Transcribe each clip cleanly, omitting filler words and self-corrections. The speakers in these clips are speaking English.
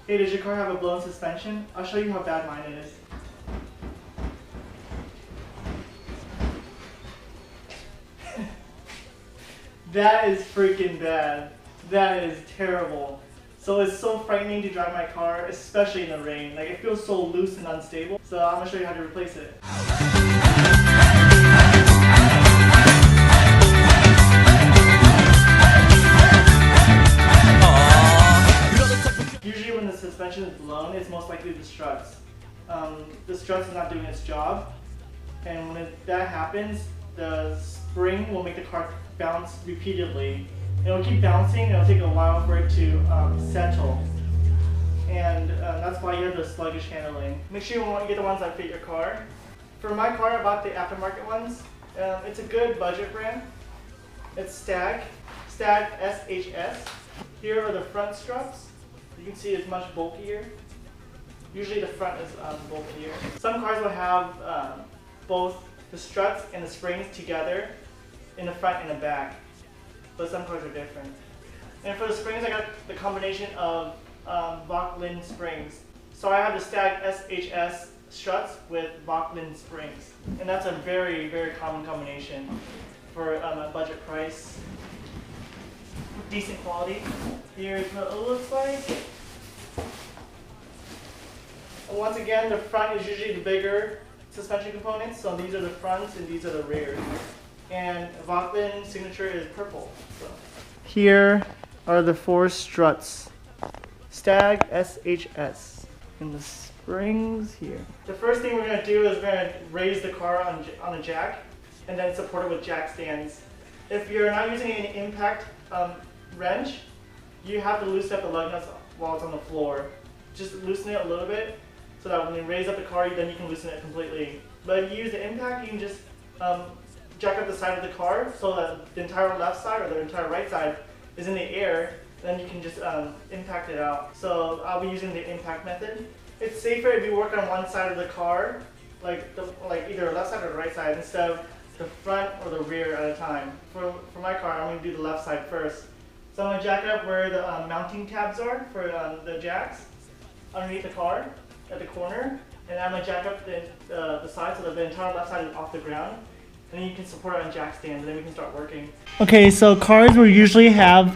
Hey, does your car have a blown suspension? I'll show you how bad mine is. That is freaking bad. That is terrible. So it's so frightening to drive my car, especially in the rain. Like, it feels so loose and unstable. So I'm gonna show you how to replace it. Usually when the suspension is blown, it's most likely the struts. The struts is not doing its job. And when that happens, the spring will make the car bounce repeatedly. It'll keep bouncing, it'll take a while for it to settle. And that's why you have the sluggish handling. Make sure you get the ones that fit your car. For my car, I bought the aftermarket ones. It's a good budget brand. It's Stag SHS. Here are the front struts. You can see it's much bulkier. Usually the front is bulkier. Some cars will have both the struts and the springs together in the front and the back, but some cars are different. And for the springs, I got the combination of Vauquelin springs. So I have the Stag SHS struts with Vauquelin springs, and that's a very, very common combination for a budget price. Decent quality. Here's what it looks like. Once again, the front is usually the bigger suspension components, so these are the fronts and these are the rears. And Vauquelin signature is purple. So. Here are the 4 struts. Stag SHS. And the springs here. The first thing we're going to do is we're going to raise the car on a jack and then support it with jack stands. If you're not using an impact wrench, you have to loosen up the lug nuts while it's on the floor. Just loosen it a little bit so that when you raise up the car, then you can loosen it completely. But if you use the impact, you can just jack up the side of the car so that the entire left side or the entire right side is in the air. Then you can just impact it out. So I'll be using the impact method. It's safer if you work on one side of the car, like either the left side or the right side, instead of the front or the rear at a time. For my car, I'm going to do the left side first. So I'm going to jack it up where the mounting tabs are for the jacks underneath the car at the corner, and I'm going to jack up the side so that the entire left side is off the ground. And then you can support it on jack stands, and then we can start working. Okay, so cars will usually have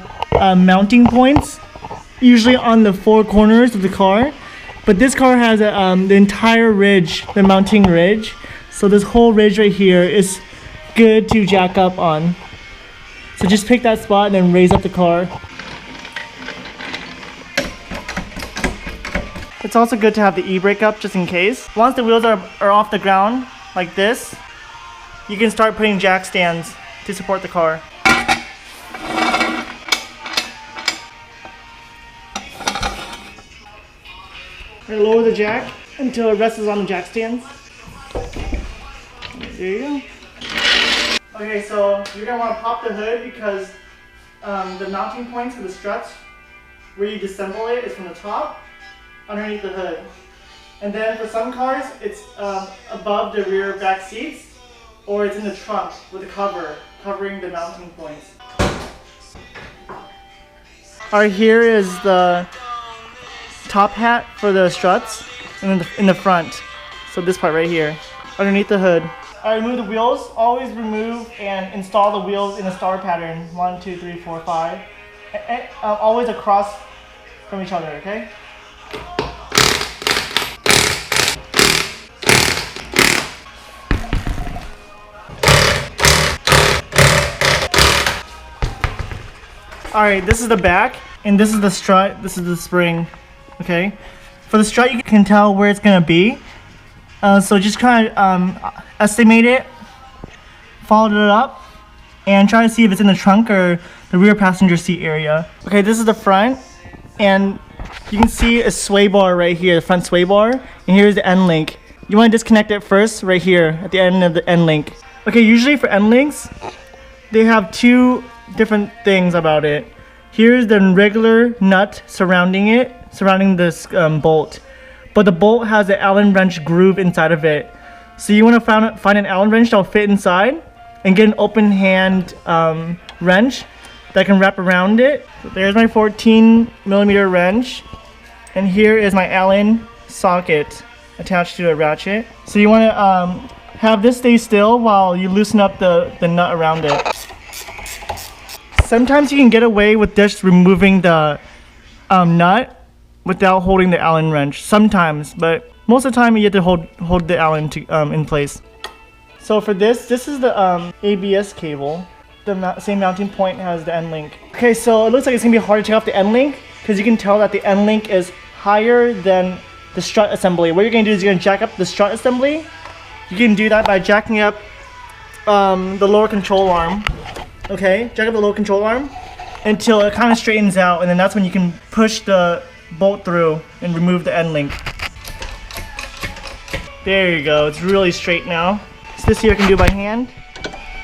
mounting points, usually on the 4 corners of the car. But this car has the entire ridge, the mounting ridge. So this whole ridge right here is good to jack up on. So just pick that spot and then raise up the car. It's also good to have the e-brake up just in case. Once the wheels are off the ground, like this, you can start putting jack stands to support the car. Lower the jack until it rests on the jack stands. There you go. Okay, so you're going to want to pop the hood because the mounting points for the struts, where you disassemble it, is from the top underneath the hood. And then for some cars, it's above the rear back seats, or it's in the trunk with a cover covering the mounting points. Alright, here is the top hat for the struts and in the front. So this part right here, underneath the hood. Alright, remove the wheels. Always remove and install the wheels in a star pattern. 1, 2, 3, 4, 5. Always across from each other, okay? Alright, this is the back, and this is the strut, this is the spring, okay? For the strut, you can tell where it's gonna be. So just kind of estimate it, follow it up, and try to see if it's in the trunk or the rear passenger seat area. Okay, this is the front, and you can see a sway bar right here, the front sway bar, and here's the end link. You want to disconnect it first, right here, at the end of the end link. Okay, usually for end links, they have 2 different things about it. Here's the regular nut surrounding this bolt, but the bolt has an Allen wrench groove inside of it. So you want to find an Allen wrench that will fit inside and get an open hand wrench that can wrap around it. So there's my 14mm wrench. And here is my Allen socket attached to a ratchet. So you want to have this stay still while you loosen up the nut around it. Sometimes you can get away with just removing the nut without holding the Allen wrench. Sometimes, but most of the time you have to hold the Allen in place. So for this is the ABS cable. The same mounting point has the end link. Okay, so it looks like it's gonna be hard to take off the end link because you can tell that the end link is higher than the strut assembly. What you're gonna do is you're gonna jack up the strut assembly. You can do that by jacking up the lower control arm. Okay, jack up the lower control arm until it kind of straightens out, and then that's when you can push the bolt through and remove the end link. There you go, it's really straight now. So this here I can do by hand.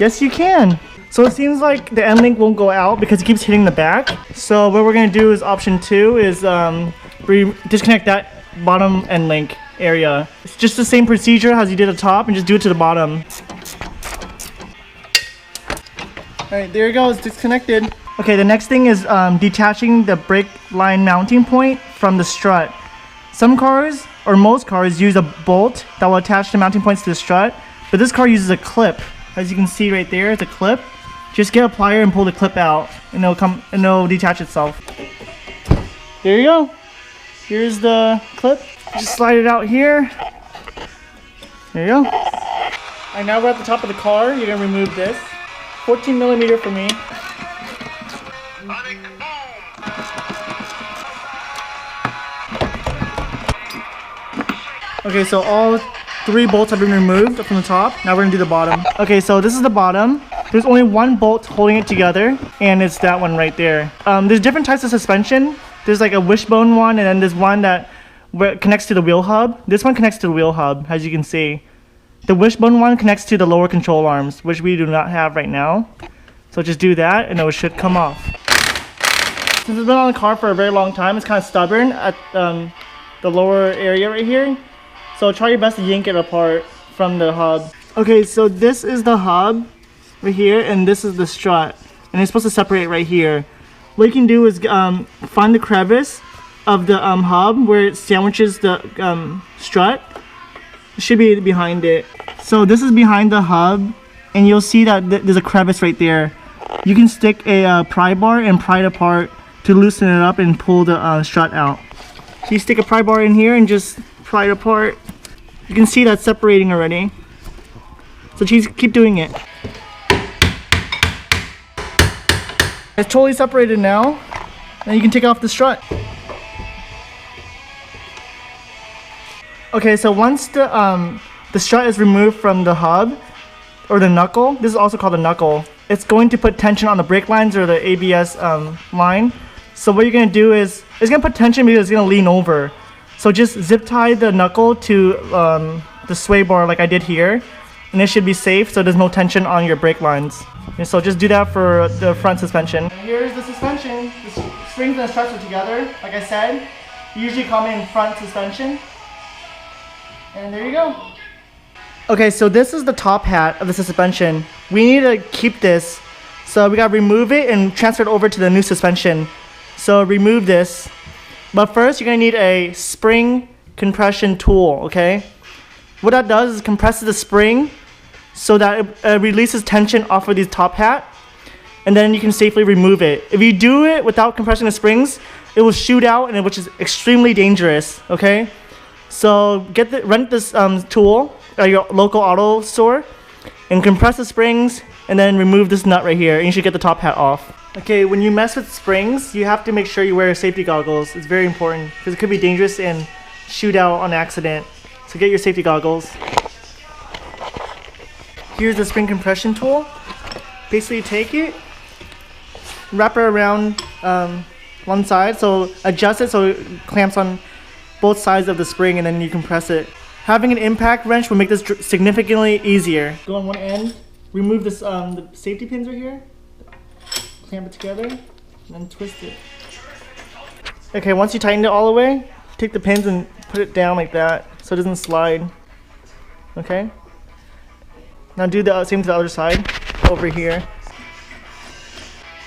Yes, you can. So it seems like the end link won't go out because it keeps hitting the back. So what we're gonna do is option 2 is disconnect that bottom end link area. It's just the same procedure as you did at the top and just do it to the bottom. Alright, there you go, it's disconnected. Okay, the next thing is detaching the brake line mounting point from the strut. Some cars, or most cars, use a bolt that will attach the mounting points to the strut, but this car uses a clip. As you can see right there, it's a clip. Just get a plier and pull the clip out, and it'll detach itself. There you go. Here's the clip. Just slide it out here. There you go. Alright, now we're at the top of the car. You're gonna remove this. 14 millimeter for me. Okay, so all 3 bolts have been removed from the top. Now we're gonna do the bottom. Okay, so this is the bottom. There's only one bolt holding it together, and it's that one right there. There's different types of suspension. There's like a wishbone one, and then there's one that connects to the wheel hub. This one connects to the wheel hub, as you can see. The wishbone one connects to the lower control arms, which we do not have right now. So just do that, and it should come off. Since it's been on the car for a very long time, it's kind of stubborn at the lower area right here. So try your best to yank it apart from the hub. Okay, so this is the hub right here, and this is the strut, and it's supposed to separate right here. What you can do is find the crevice of the hub where it sandwiches the strut. It should be behind it. So this is behind the hub, and you'll see that there's a crevice right there. You can stick a pry bar and pry it apart to loosen it up and pull the strut out. So you stick a pry bar in here and just pry it apart. You can see that separating already. So keep doing it. It's totally separated now. Now you can take off the strut. Okay, so once the strut is removed from the hub, or the knuckle, this is also called the knuckle, it's going to put tension on the brake lines or the ABS line. So what you're going to do is, it's going to put tension because it's going to lean over. So just zip tie the knuckle to the sway bar like I did here, and it should be safe so there's no tension on your brake lines. And so just do that for the front suspension. Here's the suspension. The springs and the struts are together, like I said. Usually come in front suspension. And there you go. Okay, so this is the top hat of the suspension. We need to keep this, so we gotta remove it and transfer it over to the new suspension. So remove this. But first, you're gonna need a spring compression tool, okay? What that does is compresses the spring so that it releases tension off of the top hat, and then you can safely remove it. If you do it without compressing the springs, it will shoot out, which is extremely dangerous, okay? So rent this tool at your local auto store and compress the springs, and then remove this nut right here, and you should get the top hat off. Okay, when you mess with springs, you have to make sure you wear safety goggles. It's very important because it could be dangerous and shoot out on accident. So get your safety goggles. Here's the spring compression tool. Basically take it, wrap it around one side, so adjust it so it clamps on both sides of the spring, and then you compress it. Having an impact wrench will make this significantly easier. Go on one end, remove this the safety pins right here, clamp it together, and then twist it. Okay, once you tighten it all the way, take the pins and put it down like that so it doesn't slide. Okay? Now do the same to the other side, over here.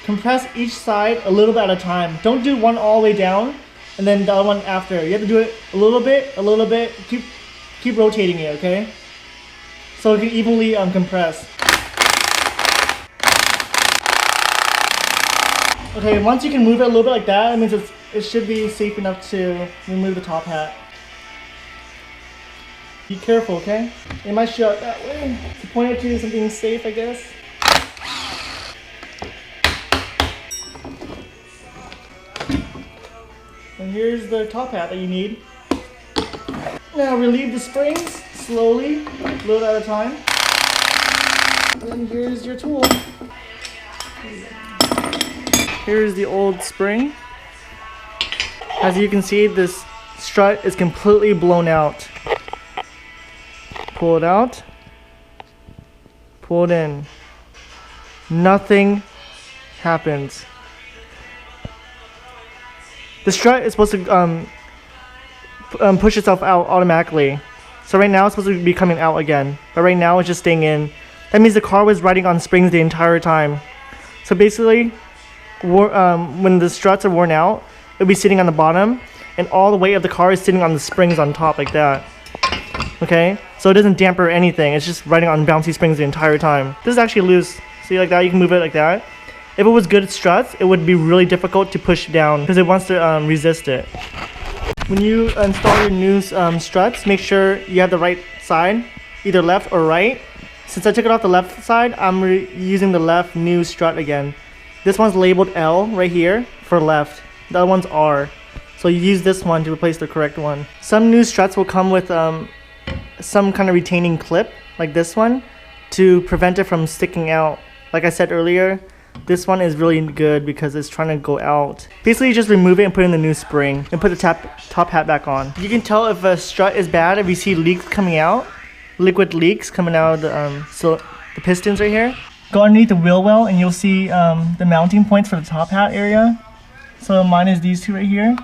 Compress each side a little bit at a time. Don't do one all the way down. and then the other one after. You have to do it a little bit. Keep rotating it, okay? So it can evenly compress. Okay, once you can move it a little bit like that, it means it should be safe enough to remove the top hat. Be careful, okay? It might shut that way. To point it to something safe, I guess. And here's the top hat that you need. Now relieve the springs slowly, a little at a time. And here's your tool. Here's the old spring. As you can see, this strut is completely blown out. Pull it out. Pull it in. Nothing happens. The strut is supposed to push itself out automatically. So right now it's supposed to be coming out again. But right now it's just staying in. That means the car was riding on springs the entire time. So basically, when the struts are worn out, it'll be sitting on the bottom, and all the weight of the car is sitting on the springs on top like that. Okay? So it doesn't damper anything. It's just riding on bouncy springs the entire time. This is actually loose. See, like that? You can move it like that. If it was good struts, it would be really difficult to push down because it wants to resist it. When you install your new struts, make sure you have the right side, either left or right. Since I took it off the left side, I'm using the left new strut again. This one's labeled L right here for left. The other one's R. So you use this one to replace the correct one. Some new struts will come with some kind of retaining clip, like this one, to prevent it from sticking out. Like I said earlier, this one is really good because it's trying to go out. Basically, you just remove it and put in the new spring and put the top hat back on. You can tell if a strut is bad if you see leaks coming out, liquid leaks coming out of the pistons right here. Go underneath the wheel well and you'll see the mounting points for the top hat area. So mine is these two right here.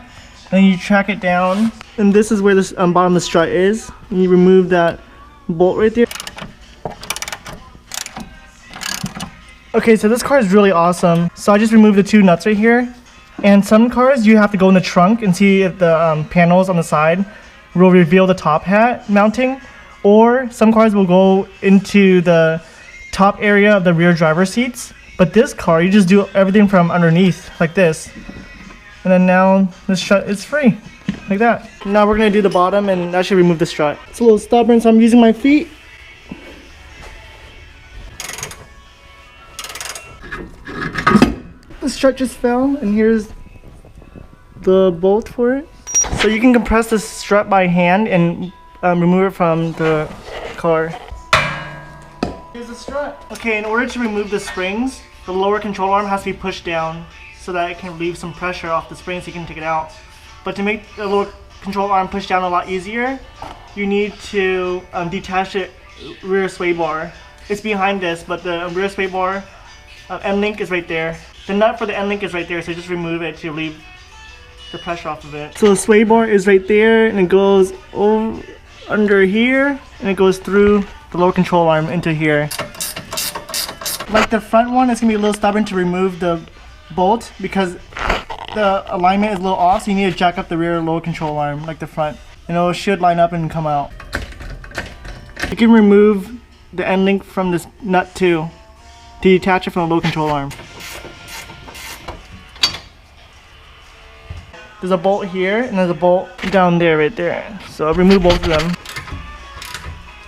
And you track it down, and this is where this bottom of the strut is. And you remove that bolt right there. Okay, so this car is really awesome. So I just removed the two nuts right here. And some cars you have to go in the trunk and see if the panels on the side will reveal the top hat mounting. Or some cars will go into the top area of the rear driver seats. But this car, you just do everything from underneath, like this. And then now the strut is free, like that. Now we're gonna do the bottom and that should remove the strut. It's a little stubborn, so I'm using my feet. The strut just fell, and here's the bolt for it. So you can compress the strut by hand and remove it from the car. Here's the strut. Okay, in order to remove the springs, the lower control arm has to be pushed down so that it can relieve some pressure off the springs so you can take it out. But to make the lower control arm push down a lot easier, you need to detach the rear sway bar. It's behind this, but the rear sway bar end link is right there. The nut for the end link is right there, so just remove it to relieve the pressure off of it. So the sway bar is right there, and it goes over under here, and it goes through the lower control arm into here. Like the front one, it's gonna be a little stubborn to remove the bolt because the alignment is a little off, so you need to jack up the rear lower control arm like the front, and it should line up and come out. You can remove the end link from this nut too to detach it from the low control arm. There's a bolt here and there's a bolt down there right there, so I'll remove both of them.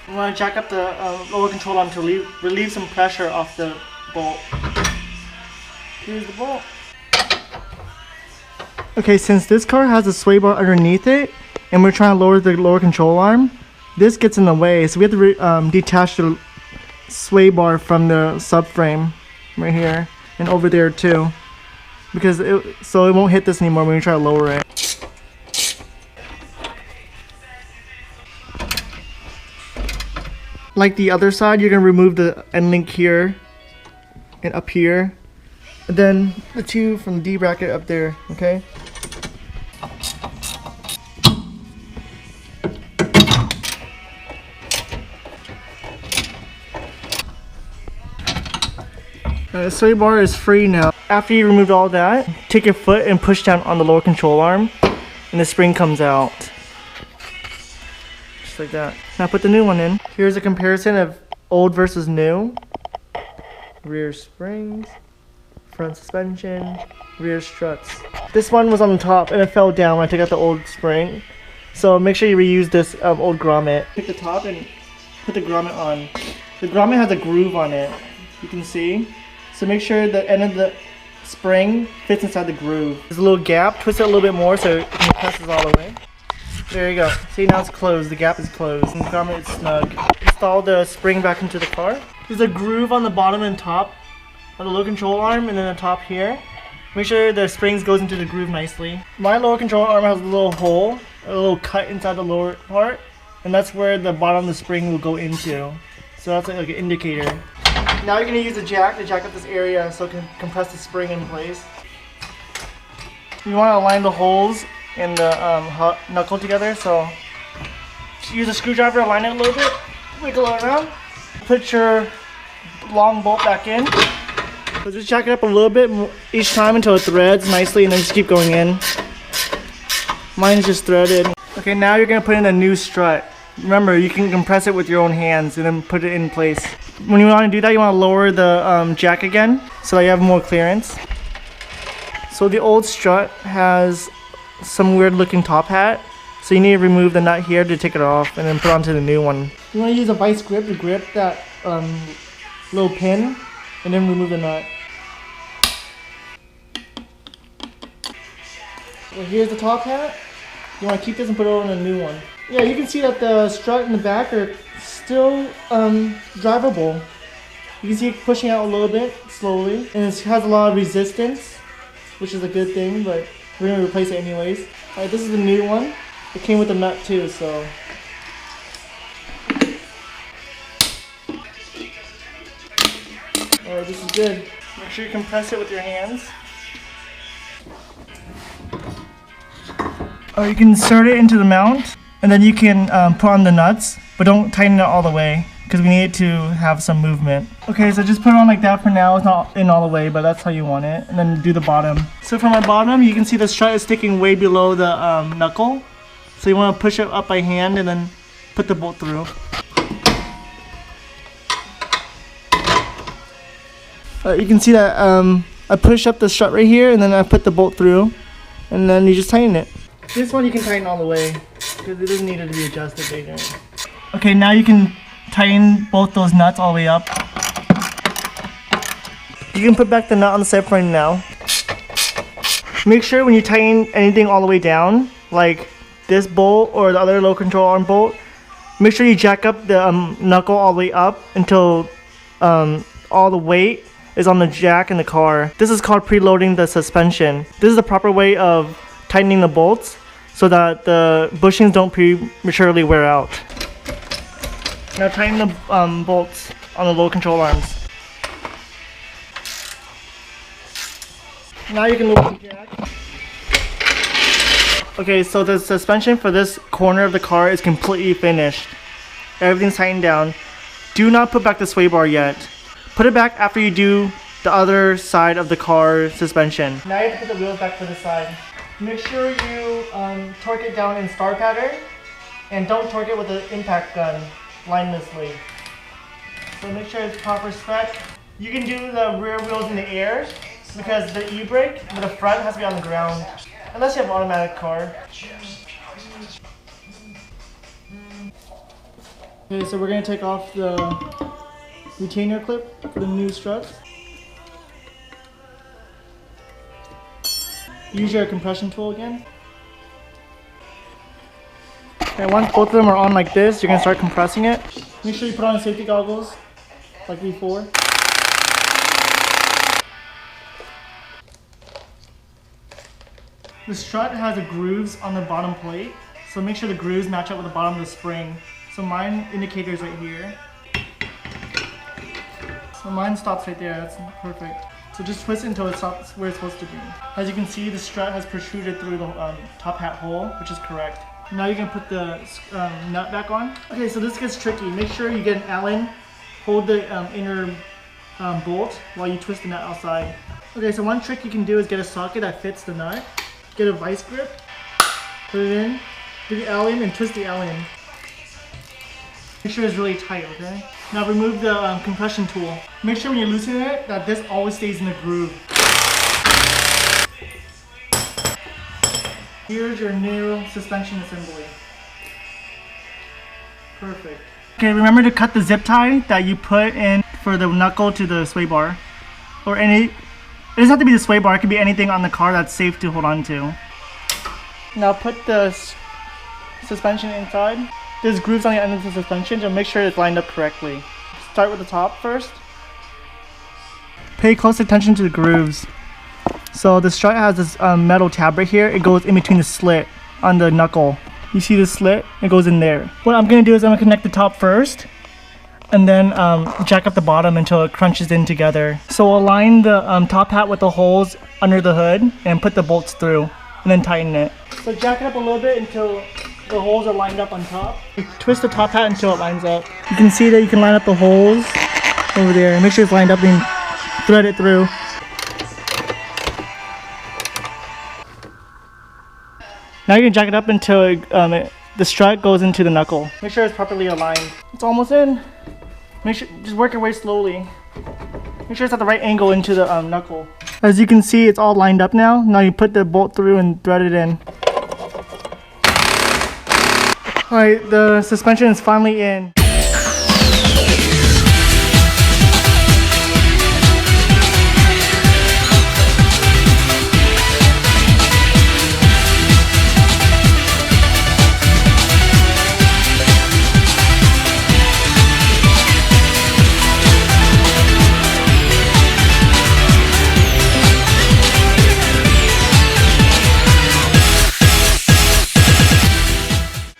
I want to jack up the lower control arm to relieve some pressure off the bolt. Here's the bolt. Okay, since this car has a sway bar underneath it and we're trying to lower the lower control arm, this gets in the way, so we have to detach the sway bar from the subframe right here and over there too, because so it won't hit this anymore when we try to lower it. Like the other side, you're gonna remove the end link here and up here, and then the two from the D bracket up there, okay? The sway bar is free now. After you removed all that, take your foot and push down on the lower control arm and the spring comes out. Just like that. Now put the new one in. Here's a comparison of old versus new. Rear springs, front suspension, rear struts. This one was on the top and it fell down when I took out the old spring. So make sure you reuse this old grommet. Pick the top and put the grommet on. The grommet has a groove on it, you can see. So make sure the end of the spring fits inside the groove. There's a little gap, twist it a little bit more so it presses all the way. There you go. See, now it's closed, the gap is closed, and the grommet is snug. Install the spring back into the car. There's a groove on the bottom and top of the lower control arm, and then the top here. Make sure the springs goes into the groove nicely. My lower control arm has a little hole, a little cut inside the lower part, and that's where the bottom of the spring will go into. So that's like an indicator. Now you're going to use a jack to jack up this area so it can compress the spring in place. You want to align the holes and the knuckle together, so use a screwdriver, align it a little bit, wiggle it around. Put your long bolt back in. So just jack it up a little bit each time until it threads nicely, and then just keep going in. Mine is just threaded. Okay, now you're going to put in a new strut. Remember, you can compress it with your own hands and then put it in place. When you want to do that, you want to lower the jack again so that you have more clearance. So the old strut has some weird looking top hat. So you need to remove the nut here to take it off and then put onto the new one. You want to use a vice grip to grip that little pin and then remove the nut. Well, here's the top hat. You want to keep this and put it on a new one. Yeah, you can see that the strut in the back are still drivable. You can see it pushing out a little bit slowly, and it has a lot of resistance, which is a good thing, but we're going to replace it anyways. Alright, this is the new one. It came with a nut too, so. Alright, this is good. Make sure you compress it with your hands. You can insert it into the mount, and then you can put on the nuts, but don't tighten it all the way because we need it to have some movement. Okay, so just put it on like that for now. It's not in all the way, but that's how you want it. And then do the bottom. So for my bottom, you can see the strut is sticking way below the knuckle. So you want to push it up by hand and then put the bolt through. You can see that I push up the strut right here and then I put the bolt through, and then you just tighten it. This one you can tighten all the way because it doesn't need to be adjusted later. Okay, now you can tighten both those nuts all the way up. You can put back the nut on the side frame now. Make sure when you tighten anything all the way down, like this bolt or the other low control arm bolt, make sure you jack up the knuckle all the way up until all the weight is on the jack in the car. This is called preloading the suspension. This is the proper way of tightening the bolts so that the bushings don't prematurely wear out. Now tighten the bolts on the low control arms. Now you can lower the jack. Okay, so the suspension for this corner of the car is completely finished. Everything's tightened down. Do not put back the sway bar yet. Put it back after you do the other side of the car suspension. Now you have to put the wheels back to the side. Make sure you torque it down in star pattern, and don't torque it with an impact gun mindlessly. So make sure it's proper spec. You can do the rear wheels in the air because the e-brake, but the front has to be on the ground. Unless you have an automatic car. Okay, so we're going to take off the retainer clip for the new struts. Use your compression tool again. Okay, once both of them are on like this, you're going to start compressing it. Make sure you put on safety goggles like before. The strut has the grooves on the bottom plate, so make sure the grooves match up with the bottom of the spring. So mine indicators right here. So mine stops right there, that's perfect. So just twist it until it stops where it's supposed to be. As you can see, the strut has protruded through the top hat hole, which is correct. Now you're gonna put the nut back on. Okay, so this gets tricky. Make sure you get an Allen, hold the inner bolt while you twist the nut outside. Okay, so one trick you can do is get a socket that fits the nut. Get a vice grip, Put it in, do the L in, and twist the L in. Make sure it's really tight, okay? Now remove the compression tool. Make sure when you loosen it that this always stays in the groove. Here's your new suspension assembly. Perfect. Okay, remember to cut the zip tie that you put in for the knuckle to the sway bar. Or any, it doesn't have to be the sway bar, it could be anything on the car that's safe to hold on to. Now put the suspension inside. There's grooves on the end of the suspension, so make sure it's lined up correctly. Start with the top first. Pay close attention to the grooves. So the strut has this metal tab right here. It goes in between the slit on the knuckle. You see the slit? It goes in there. What I'm going to do is I'm going to connect the top first and then jack up the bottom until it crunches in together. So we'll align the top hat with the holes under the hood and put the bolts through and then tighten it. So jack it up a little bit until the holes are lined up on top. Twist the top hat until it lines up. You can see that you can line up the holes over there. Make sure it's lined up and thread it through. Now you can jack it up until the strut goes into the knuckle. Make sure it's properly aligned. It's almost in. Make sure, just work your way slowly. Make sure it's at the right angle into the knuckle. As you can see, it's all lined up now. Now you put the bolt through and thread it in. Alright, the suspension is finally in.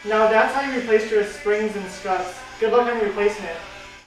Now that's how you replace your springs and struts. Good luck on replacing it.